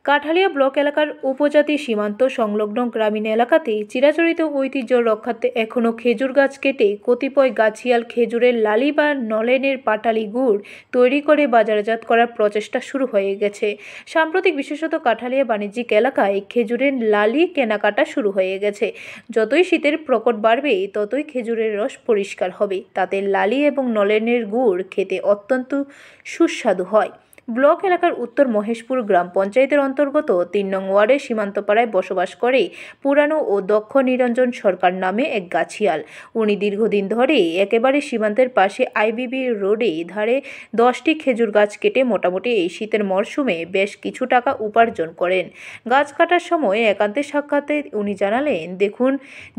Kathalia block এলাকার উপজাতি সীমান্ত সংলগ্ন গ্রামীণ এলাকাতে চিরাচরিত ঐতিহ্য রক্ষার্থে এখনও খেজুর গাছ কেটে কতিপয় গাছিয়াল খেজুরের লালি বা নলেনের পাটালি গুড় তৈরি করে বাজারজাত করার প্রচেষ্টা শুরু হয়ে গেছে। সাম্প্রতিক বিশেষত কাঠালিয়া বাণিজ্যিক এলাকায় খেজুরের লালি কেনাকাটা শুরু হয়ে গেছে। যতই শীতের প্রকট বাড়বে ততই খেজুরের রস পরিষ্কার হবে, তাতে লালি এবং নলেনের গুড় খেতে অত্যন্ত সুস্বাদু হয়। ব্লক এলাকার উত্তর মহেশপুর গ্রাম পঞ্চায়েতের অন্তর্গত ৩ নং ওয়ার্ডের সীমান্তপাড়ায় বসবাস করে পুরানো ও দক্ষ নিরঞ্জন সরকার নামে এক গাছিয়াল। উনি দীর্ঘদিন ধরে একেবারে সীমান্তের পাশে আইবিবি রোডে ধারে 10টি খেজুর গাছ কেটে মোটামুটি এই শীতের মরশুমে বেশ কিছু টাকা উপার্জন করেন। গাছ কাটার সময় একান্তে সাক্ষাতে উনি জানালেন, দেখুন,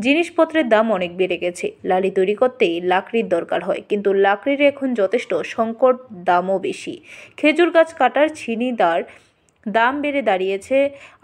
জিনিসপত্রের দাম অনেক বেড়ে গেছে। লালি তৈরি করতে লাকড়ির দরকার হয়, কিন্তু লাকড়ির এখন যথেষ্ট সংকট, দামও বেশি। খেজুর গাছ কাটার ছিনিদার দাম বেড়ে দাঁড়িয়েছে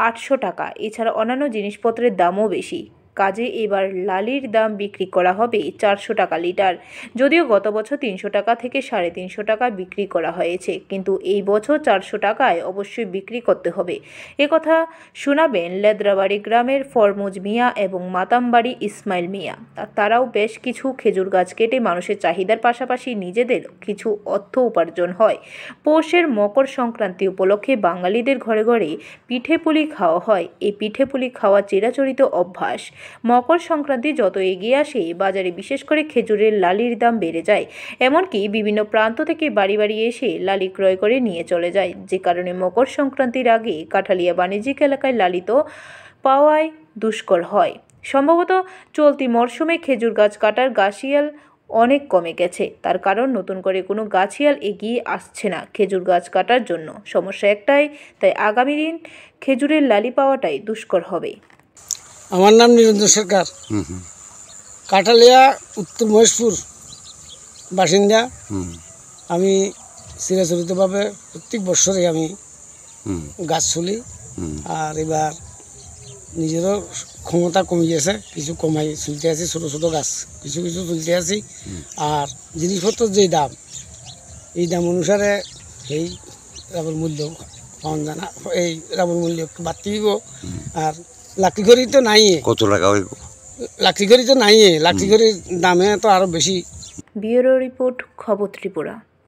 800 টাকা। এছাড়া অন্যান্য জিনিসপত্রের দামও বেশি। কাজে এবার লালির দাম বিক্রি করা হবে 400 টাকা লিটার। যদিও গত বছর 300 টাকা থেকে 350 টাকা বিক্রি করা হয়েছে, কিন্তু এই বছর 400 টাকায় অবশ্যই বিক্রি করতে হবে। একথা শোনাবেন লেদ্রাবাড়ি গ্রামের ফরমুজ মিয়া এবং মাতামবাড়ি ইসমাইল মিয়া। তারাও বেশ কিছু খেজুর গাছ কেটে মানুষের চাহিদার পাশাপাশি নিজেদের কিছু অর্থ উপার্জন হয়। পৌষের মকর সংক্রান্তি উপলক্ষে বাঙালিদের ঘরে ঘরে পিঠেপুলি খাওয়া হয়। এই পিঠেপুলি খাওয়া চিরাচরিত অভ্যাস। মকর সংক্রান্তি যত এগিয়ে আসে বাজারে বিশেষ করে খেজুরের লালির দাম বেড়ে যায়। এমনকি বিভিন্ন প্রান্ত থেকে বাড়ি বাড়ি এসে লালি ক্রয় করে নিয়ে চলে যায়, যে কারণে মকর সংক্রান্তির আগে কাঠালিয়া বাণিজ্যিক এলাকায় লালি তো পাওয়াই দুষ্কর হয়। সম্ভবত চলতি মরশুমে খেজুর গাছ কাটার গাছিয়াল অনেক কমে গেছে। তার কারণ নতুন করে কোনো গাছিয়াল এগিয়ে আসছে না খেজুর গাছ কাটার জন্য। সমস্যা একটাই, তাই আগামী দিন খেজুরের লালি পাওয়াটাই দুষ্কর হবে। আমার নাম নিরঞ্জন সরকার, কাঠালিয়া উত্তর মহেশপুর বাসিন্দা। আমি চিরাচরিতভাবে প্রত্যেক বছরে আমি গাছ তুলি, আর এবার নিজেরও ক্ষমতা কমে গেছে, কিছু কমাই তুলতে আছি, ছোটো ছোটো গাছ কিছু কিছু তুলতে আছি। আর জিনিসপত্রের যে দাম, এই দাম অনুসারে এই রাবণ মূল্য পাওয়া যায় না, এই রাবণ মূল্য একটু বাড়তে দিব। আর লাকড়ি ঘড়ি তো নাই, কত টাকা হইব? লাকড়ি ঘড়ি তো নাই, লাকড়ি ঘড়ির দামে তো আরো বেশি। ব্যুরো রিপোর্ট, খবর ত্রিপুরা।